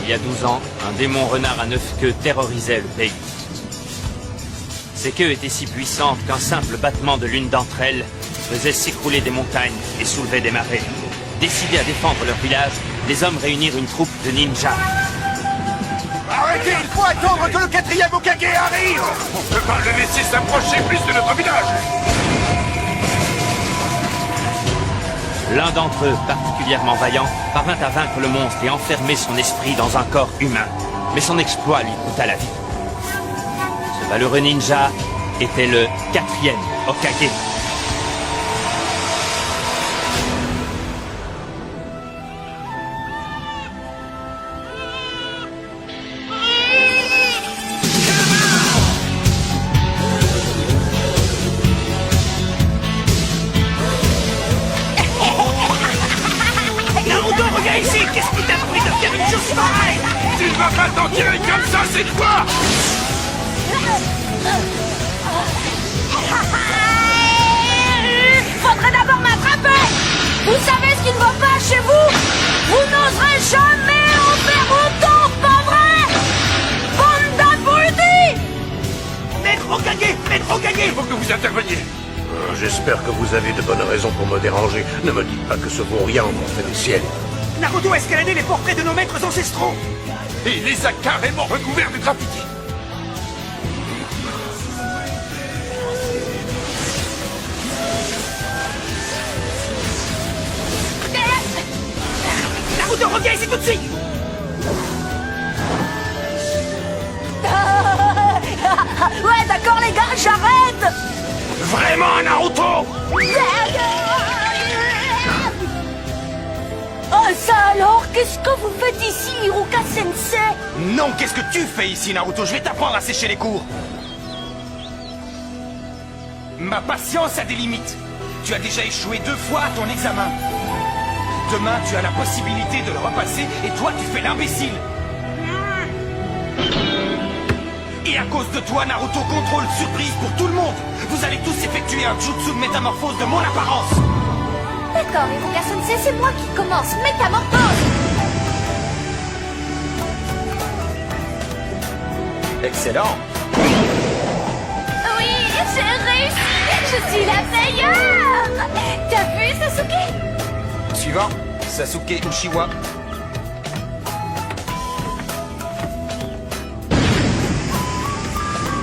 Il y a 12 ans, un démon renard à 9 queues terrorisait le pays. Ses queues étaient si puissantes qu'un simple battement de l'une d'entre elles faisait s'écrouler des montagnes et soulevait des marées. Décidés à défendre leur village, les hommes réunirent une troupe de ninjas. Arrêtez, il faut attendre que le 4e Hokage arrive! On ne peut pas le laisser s'approcher plus de notre village! L'un d'entre eux, particulièrement vaillant, parvint à vaincre le monstre et enfermer son esprit dans un corps humain. Mais son exploit lui coûta la vie. Ce valeureux ninja était le 4e Hokage. Qu'est-ce qui t'a pris de faire une chose pareille? Tu ne vas pas t'en tirer comme ça, c'est toi! Faudrait d'abord m'attraper! Vous savez ce qui ne va pas chez vous? Vous n'oserez jamais en faire autant, pas vrai? Bande d'abrutis! Maître Hokage! Il faut que vous interveniez. J'espère que vous avez de bonnes raisons pour me déranger. Ne me dites pas que ce vaurien en fait des siennes. Naruto a escaladé les portraits de nos maîtres ancestraux! Et il les a carrément recouverts de graffiti. Naruto, reviens ici tout de suite! Ouais, d'accord les gars, j'arrête! Vraiment, Naruto? Oh ça alors, qu'est-ce que vous faites ici, Iruka Sensei? Non, qu'est-ce que tu fais ici, Naruto? Je vais t'apprendre à sécher les cours! Ma patience a des limites. Tu as déjà échoué 2 fois à ton examen. Demain, tu as la possibilité de le repasser et toi, tu fais l'imbécile. Et à cause de toi, Naruto, contrôle surprise pour tout le monde. Vous allez tous effectuer un jutsu de métamorphose de mon apparence. D'accord, Iruka Sensei, c'est moi qui commence. Métamorphose! Excellent. Oui, j'ai réussi! Je suis la meilleure! T'as vu, Sasuke? Suivant, Sasuke Uchiwa.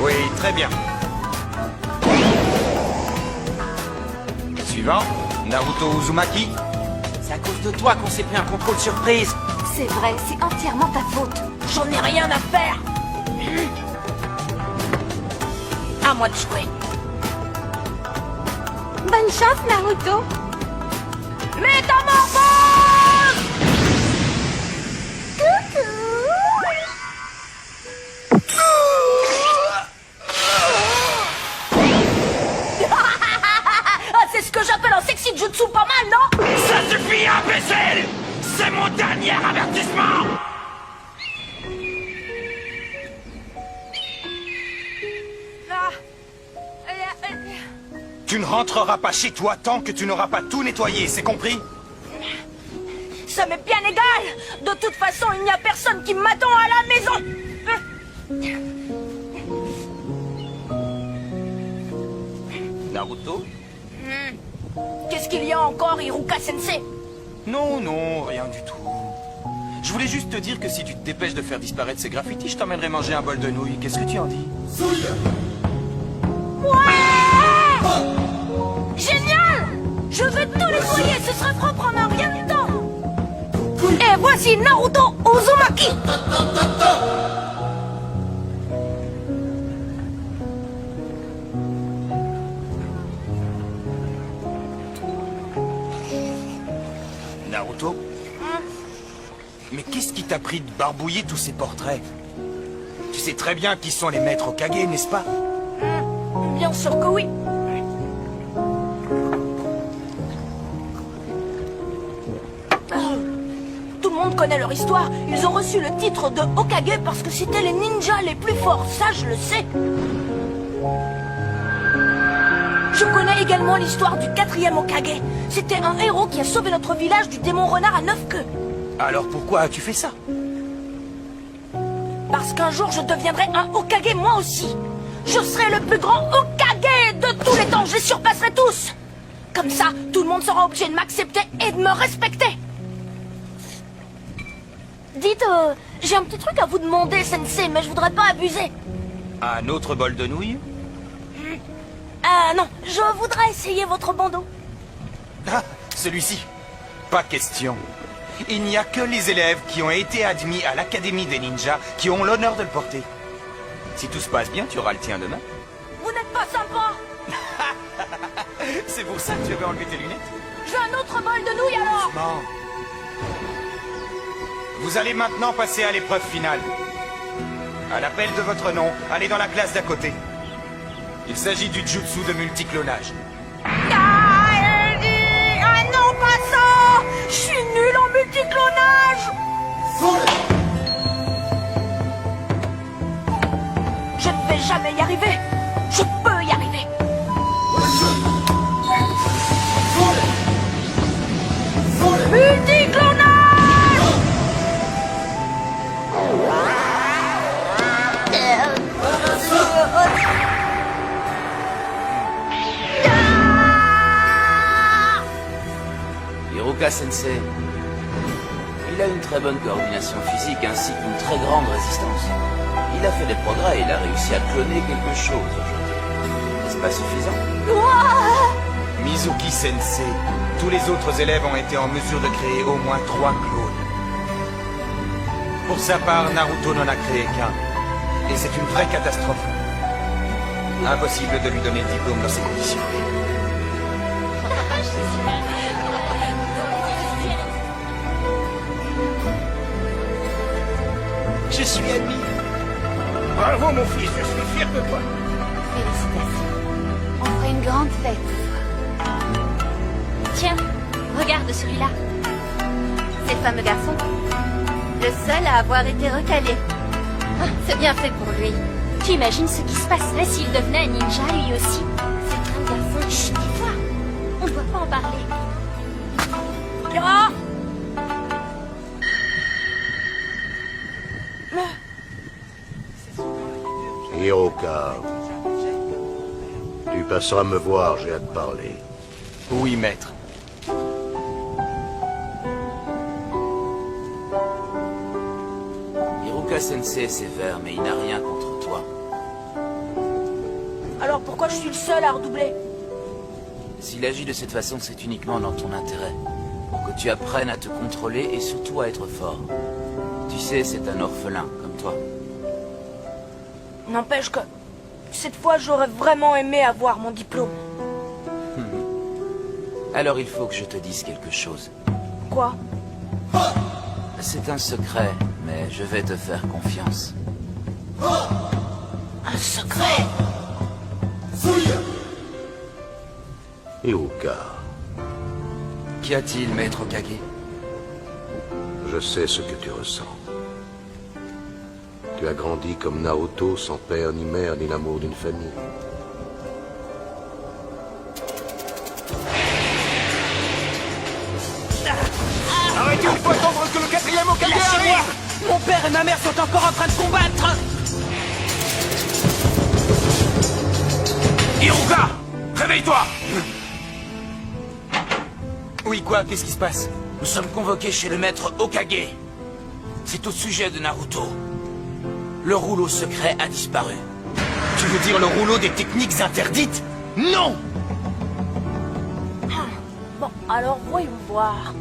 Oui, très bien. Suivant, Naruto Uzumaki. C'est à cause de toi qu'on s'est pris un contrôle surprise. C'est vrai, c'est entièrement ta faute. J'en ai rien à faire. À moi de jouer. Bonne chance, Naruto. Métamorphose! C'est ce que j'appelle un sexy jutsu pas mal, non? Ça suffit, imbécile! C'est mon dernier avertissement! Tu ne rentreras pas chez toi tant que tu n'auras pas tout nettoyé, c'est compris? Ça m'est bien égal. De toute façon, il n'y a personne qui m'attend à la maison. Naruto? Qu'est-ce qu'il y a encore, Iruka Sensei? Non, non, rien du tout. Je voulais juste te dire que si tu te dépêches de faire disparaître ces graffitis, je t'emmènerai manger un bol de nouilles. Qu'est-ce que tu en dis? Ouais! Génial! Je vais tout nettoyer, ce sera propre en un rien de temps. Et voici Naruto Uzumaki. Naruto? Mais qu'est-ce qui t'a pris de barbouiller tous ces portraits? Tu sais très bien qui sont les maîtres Hokage, n'est-ce pas? Bien sûr que oui. Tout le monde connaît leur histoire. Ils ont reçu le titre de Hokage parce que c'étaient les ninjas les plus forts. Ça, je le sais. Je connais également l'histoire du 4e Hokage. C'était un héros qui a sauvé notre village du démon renard à 9 queues. Alors pourquoi as-tu fait ça? Parce qu'un jour, je deviendrai un Hokage moi aussi. Je serai le plus grand Hokage de tous les temps. Je les surpasserai tous. Comme ça, tout le monde sera obligé de m'accepter et de me respecter. Dites, j'ai un petit truc à vous demander, Sensei, mais je voudrais pas abuser. Un autre bol de nouilles? Ah non, je voudrais essayer votre bandeau. Ah, celui-ci. Pas question. Il n'y a que les élèves qui ont été admis à l'Académie des ninjas qui ont l'honneur de le porter. Si tout se passe bien, tu auras le tien demain. Vous n'êtes pas sympa. C'est pour ça que tu avais enlevé tes lunettes? J'ai un autre bol de nouilles alors. Non. Vous allez maintenant passer à l'épreuve finale. À l'appel de votre nom, allez dans la classe d'à côté. Il s'agit du jutsu de multiclonage. Ah non, pas ça. Je suis nul en multiclonage. Je ne vais jamais y arriver. Je peux y arriver. Multiclonage. Hiruka Sensei, il a une très bonne coordination physique ainsi qu'une très grande résistance. Il a fait des progrès et il a réussi à cloner quelque chose aujourd'hui. N'est-ce pas suffisant? Mizuki Sensei, tous les autres élèves ont été en mesure de créer au moins 3 clones. Pour sa part, Naruto n'en a créé qu'un. Et c'est une vraie catastrophe. Impossible de lui donner le diplôme dans ces conditions. Je suis admis. Bravo, mon fils, je suis fier de toi. Félicitations. On fera une grande fête. Tiens, regarde celui-là. C'est le fameux garçon. Le seul à avoir été recalé. Ah, c'est bien fait pour lui. Tu imagines ce qui se passerait s'il devenait un ninja lui aussi? C'est un garçon. Chut, tais-toi. On ne doit pas en parler. Ah. Hiroka, tu passeras me voir, j'ai à te parler. Oui, maître. Hiruka Sensei est sévère, mais il n'a rien contre toi. Alors pourquoi je suis le seul à redoubler? S'il agit de cette façon, c'est uniquement dans ton intérêt. Pour que tu apprennes à te contrôler et surtout à être fort. Tu sais, c'est un orphelin, comme toi. N'empêche que cette fois, j'aurais vraiment aimé avoir mon diplôme. Alors il faut que je te dise quelque chose. Quoi? C'est un secret, mais je vais te faire confiance. Un secret? Hiroka, Qu'y a-t-il, maître Okage? je sais ce que tu ressens. Tu as grandi comme Naruto, sans père ni mère, ni l'amour d'une famille. Arrêtez, il faut attendre que le 4e Hokage arrive! Mon père et ma mère sont encore en train de combattre. Hiruka! Réveille-toi! Oui, quoi? Qu'est-ce qui se passe? Nous sommes convoqués chez le maître Hokage. C'est au sujet de Naruto. Le rouleau secret a disparu. Tu veux dire le rouleau des techniques interdites? Non! Bon, alors voyons voir.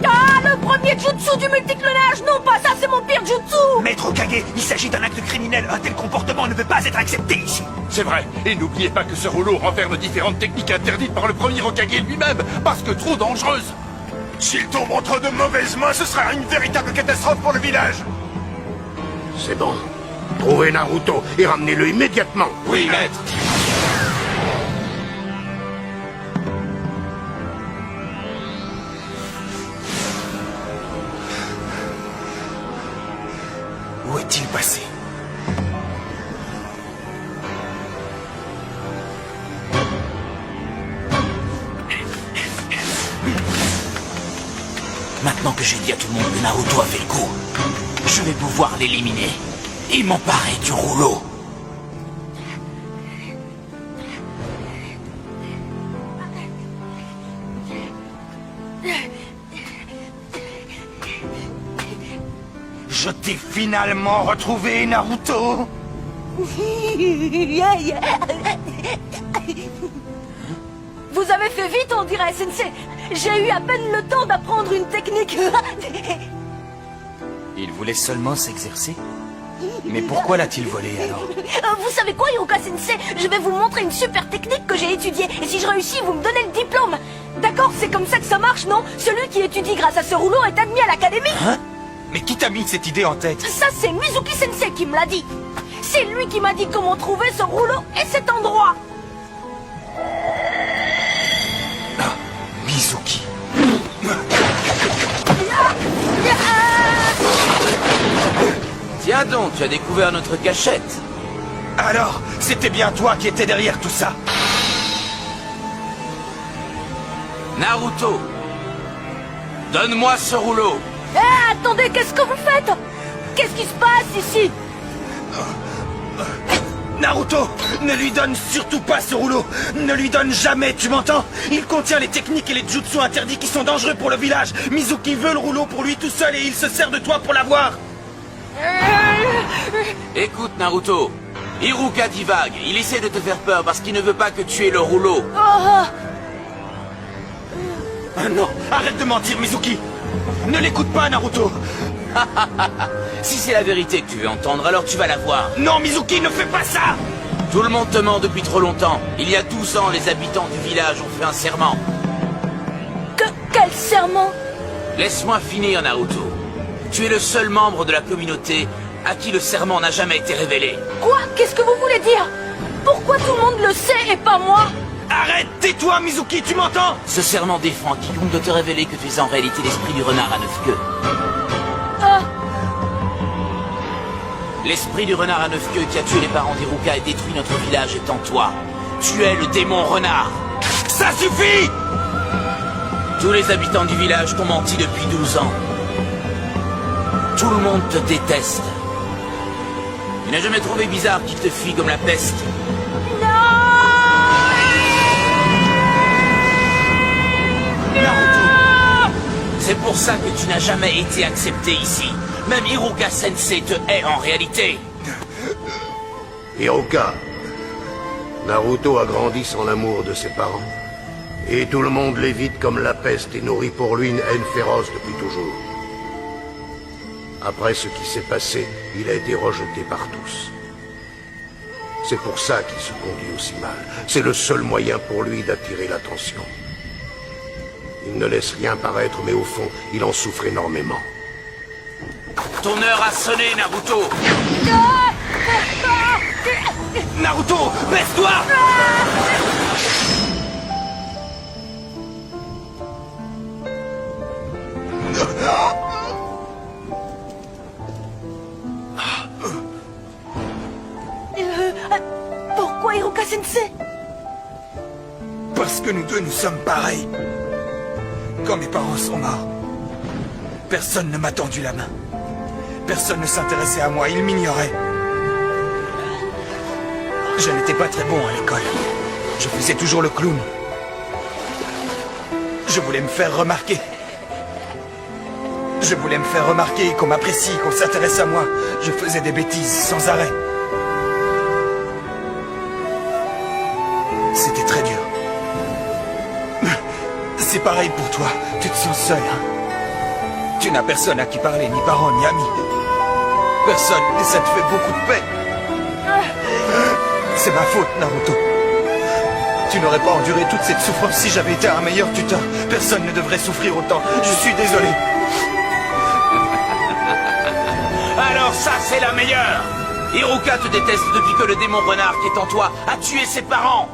Ah, le premier jutsu du multiclonage! Non, pas ça, c'est mon pire jutsu! Maître Okage, il s'agit d'un acte criminel. Un tel comportement ne peut pas être accepté ici. C'est vrai, et n'oubliez pas que ce rouleau renferme différentes techniques interdites par le premier Hokage lui-même, parce que trop dangereuses. S'il tombe entre de mauvaises mains, ce sera une véritable catastrophe pour le village. C'est bon. Trouvez Naruto et ramenez-le immédiatement. Oui, maître. Où est-il passé? Maintenant. Maintenant que j'ai dit à tout le monde que Naruto a fait le coup, je vais pouvoir l'éliminer et m'emparer du rouleau. Je t'ai finalement retrouvé, Naruto. Vous avez fait vite, on dirait, Sensei. J'ai eu à peine le temps d'apprendre une technique. Il voulait seulement s'exercer? Mais pourquoi l'a-t-il volé, alors? Vous savez quoi, Hiruka Sensei? Je vais vous montrer une super technique que j'ai étudiée. Et si je réussis, vous me donnez le diplôme. D'accord, c'est comme ça que ça marche, non? Celui qui étudie grâce à ce rouleau est admis à l'académie. Hein? Mais qui t'a mis cette idée en tête? Ça, c'est Mizuki Sensei qui me l'a dit. C'est lui qui m'a dit comment trouver ce rouleau et cet endroit. Ah, Mizuki. Tiens donc, tu as découvert notre cachette. Alors, c'était bien toi qui étais derrière tout ça? Naruto, donne-moi ce rouleau. Attendez, qu'est-ce que vous faites? Qu'est-ce qui se passe ici? Naruto, ne lui donne surtout pas ce rouleau. Ne lui donne jamais, tu m'entends? Il contient les techniques et les jutsu interdits qui sont dangereux pour le village. Mizuki veut le rouleau pour lui tout seul et il se sert de toi pour l'avoir. Écoute, Naruto, Hiruka divague. Il essaie de te faire peur parce qu'il ne veut pas que tu aies le rouleau. Ah non, arrête de mentir, Mizuki. Ne l'écoute pas, Naruto. Si c'est la vérité que tu veux entendre, alors tu vas la voir. Non, Mizuki, ne fais pas ça. Tout le monde te ment depuis trop longtemps. Il y a 12 ans, les habitants du village ont fait un serment. Quel serment? Laisse-moi finir, Naruto. Tu es le seul membre de la communauté à qui le serment n'a jamais été révélé. Quoi? Qu'est-ce que vous voulez dire? Pourquoi tout le monde le sait et pas moi? Arrête, tais-toi, Mizuki, tu m'entends? Ce serment défend à quiconque de te révéler que tu es en réalité l'esprit du renard à 9 queues. L'esprit du renard à 9 queues qui a tué les parents d'Hiruka et détruit notre village est en toi. Tu es le démon renard. Ça suffit! Tous les habitants du village t'ont menti depuis 12 ans. Tout le monde te déteste. Tu n'as jamais trouvé bizarre qu'il te fuit comme la peste. C'est pour ça que tu n'as jamais été accepté ici. Même Hiruka Sensei te hait en réalité. Hiruka, Naruto a grandi sans l'amour de ses parents. Et tout le monde l'évite comme la peste et nourrit pour lui une haine féroce depuis toujours. Après ce qui s'est passé, il a été rejeté par tous. C'est pour ça qu'il se conduit aussi mal. C'est le seul moyen pour lui d'attirer l'attention. Il ne laisse rien paraître, mais au fond, il en souffre énormément. Ton heure a sonné, Naruto. Naruto, baisse-toi! Pourquoi Hiruka Sensei? Parce que nous deux, nous sommes pareils. Quand mes parents sont morts, personne ne m'a tendu la main. Personne ne s'intéressait à moi, ils m'ignoraient. Je n'étais pas très bon à l'école. Je faisais toujours le clown. Je voulais me faire remarquer. Je voulais me faire remarquer, qu'on m'apprécie, qu'on s'intéresse à moi. Je faisais des bêtises sans arrêt. C'était très dur. C'est pareil pour toi. Tu te sens seul, hein? Tu n'as personne à qui parler, ni parents, ni amis. Personne, et ça te fait beaucoup de peine. C'est ma faute, Naruto. Tu n'aurais pas enduré toute cette souffrance si j'avais été un meilleur tuteur. Personne ne devrait souffrir autant. Je suis désolé. Alors ça, c'est la meilleure. Hiruka te déteste depuis que le démon renard qui est en toi a tué ses parents.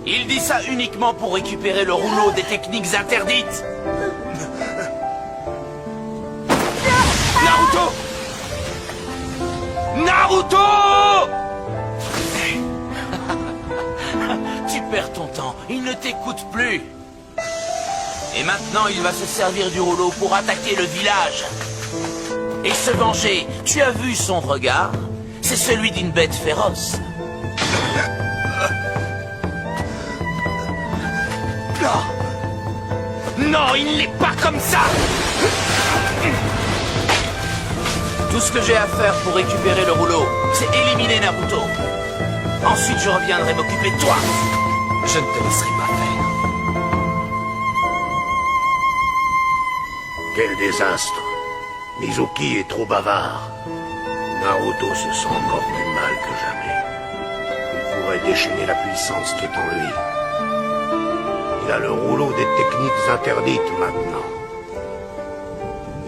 Il dit ça uniquement pour récupérer le rouleau des techniques interdites. Naruto! Naruto! Tu perds ton temps, il ne t'écoute plus. Et maintenant, il va se servir du rouleau pour attaquer le village. Et se venger. Tu as vu son regard? C'est celui d'une bête féroce. Non, il n'est pas comme ça! Tout ce que j'ai à faire pour récupérer le rouleau, c'est éliminer Naruto. Ensuite, je reviendrai m'occuper de toi. Je ne te laisserai pas faire. Quel désastre. Mizuki est trop bavard. Naruto se sent encore plus mal que jamais. Il pourrait déchaîner la puissance qui est en lui. Il a le rouleau des techniques interdites maintenant.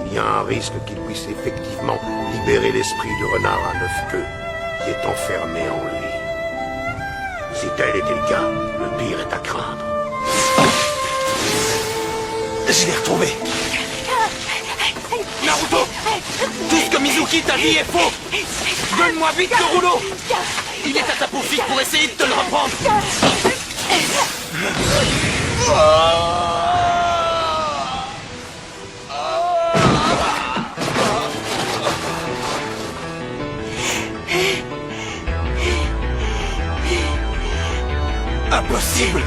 Il y a un risque qu'il puisse effectivement libérer l'esprit du renard à 9 queues qui est enfermé en lui. Si tel était le cas, le pire est à craindre. Je l'ai retrouvé. Naruto! Tout ce que Mizuki t'a dit est faux! Donne-moi vite le rouleau! Il est à ta poursuite pour essayer de te le reprendre! Impossible!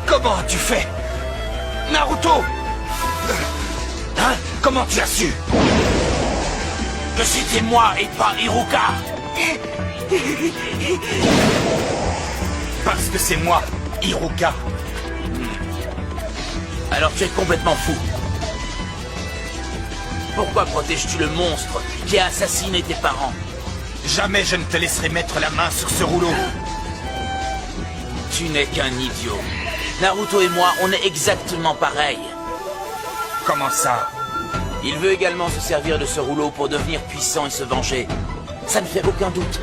Comment as-tu fait? Naruto! Hein? Comment tu as su? Que c'était moi et pas Iruka. Parce que c'est moi, Iruka. Alors tu es complètement fou. Pourquoi protèges-tu le monstre qui a assassiné tes parents? Jamais je ne te laisserai mettre la main sur ce rouleau. Tu n'es qu'un idiot. Naruto et moi, on est exactement pareils. Comment ça? Il veut également se servir de ce rouleau pour devenir puissant et se venger. Ça ne fait aucun doute.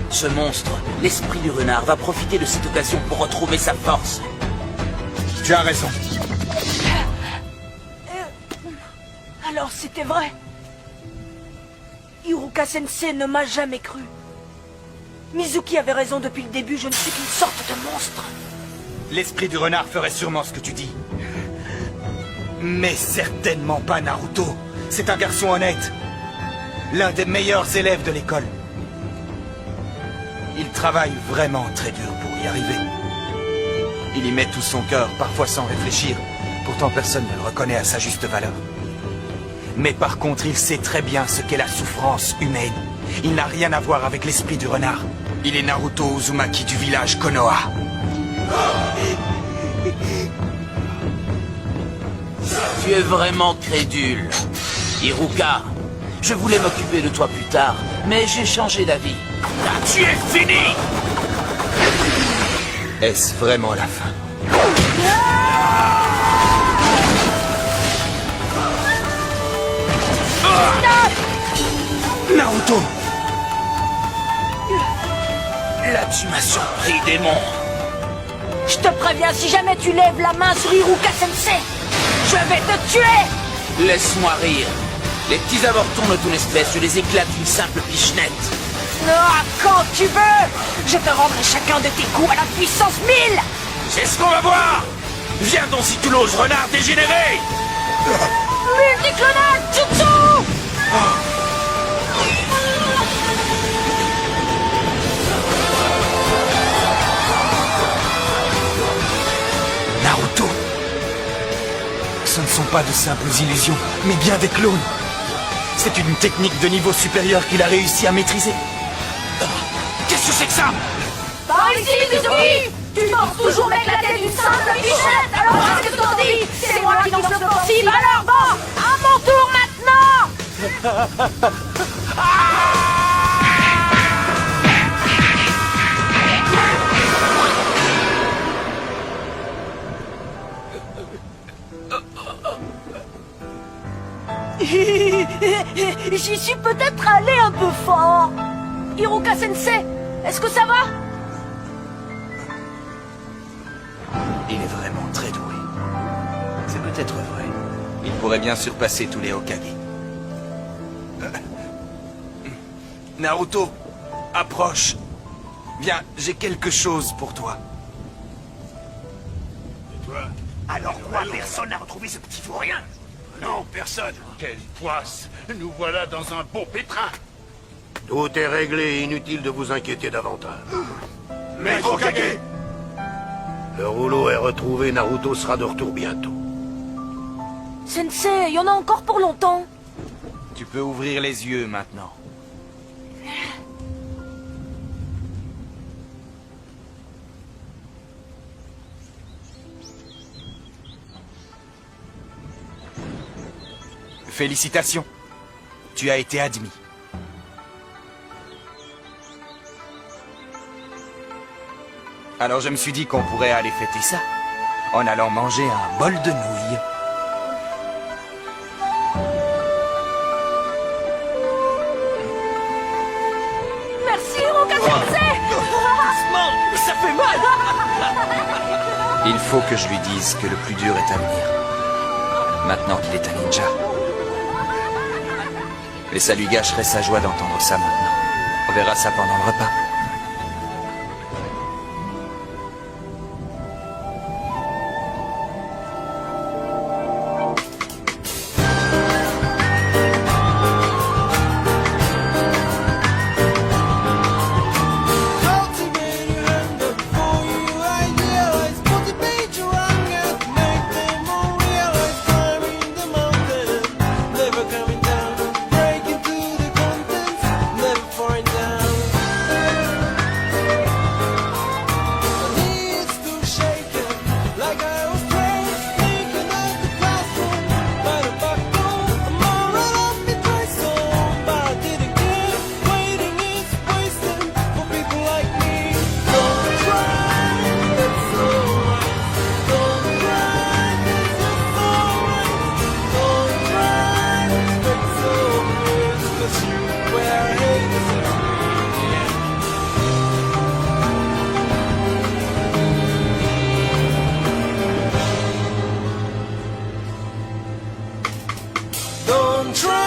Ce monstre, l'esprit du renard, va profiter de cette occasion pour retrouver sa force. Tu as raison. Alors c'était vrai. Iruka Sensei ne m'a jamais cru. Mizuki avait raison depuis le début, je ne suis qu'une sorte de monstre. L'esprit du renard ferait sûrement ce que tu dis. Mais certainement pas Naruto. C'est un garçon honnête. L'un des meilleurs élèves de l'école. Il travaille vraiment très dur pour y arriver. Il y met tout son cœur, parfois sans réfléchir. Pourtant personne ne le reconnaît à sa juste valeur. Mais par contre, il sait très bien ce qu'est la souffrance humaine. Il n'a rien à voir avec l'esprit du renard. Il est Naruto Uzumaki du village Konoha. Tu es vraiment crédule. Iruka, je voulais m'occuper de toi plus tard, mais j'ai changé d'avis. Tu es fini! Est-ce vraiment la fin? Naruto! Là, tu m'as surpris, démon. Je te préviens, si jamais tu lèves la main sur Iruka Sensei, je vais te tuer! Laisse-moi rire. Les petits avortons de ton espèce, je les éclate d'une simple pichenette. Ah, quand tu veux! Je te rendrai chacun de tes coups à la puissance 1000! C'est ce qu'on va voir! Viens donc si tu l'oses, renard dégénéré! Multiclonal Jutsu! Naruto! Ce ne sont pas de simples illusions, mais bien des clones. C'est une technique de niveau supérieur qu'il a réussi à maîtriser. Qu'est-ce que c'est que ça? Par ici, Mizuki! Tu penses toujours mettre la tête d'une simple bichette! Alors qu'est-ce que t'en dis? C'est moi qui lance l'offensive! Alors bon! À mon tour maintenant! J'y suis peut-être allé un peu fort. Iruka Sensei, est-ce que ça va? Il est vraiment très doué. C'est peut-être vrai. Il pourrait bien surpasser tous les Hokage. Naruto, approche. Viens, j'ai quelque chose pour toi. Et toi? Alors quoi, personne n'a retrouvé ce petit vaurien? Non, personne. Quelle poisse! Nous voilà dans un beau pétrin. Tout est réglé, inutile de vous inquiéter davantage. Maître Hokage! Le rouleau est retrouvé, Naruto sera de retour bientôt. Sensei, il y en a encore pour longtemps. Tu peux ouvrir les yeux maintenant. Félicitations. Tu as été admis. Alors je me suis dit qu'on pourrait aller fêter ça en allant manger un bol de nouilles. Merci, Hiroka-sensei. Ça fait mal. Il faut que je lui dise que le plus dur est à venir. Maintenant qu'il est un ninja. Mais ça lui gâcherait sa joie d'entendre ça maintenant. On verra ça pendant le repas. Don't try.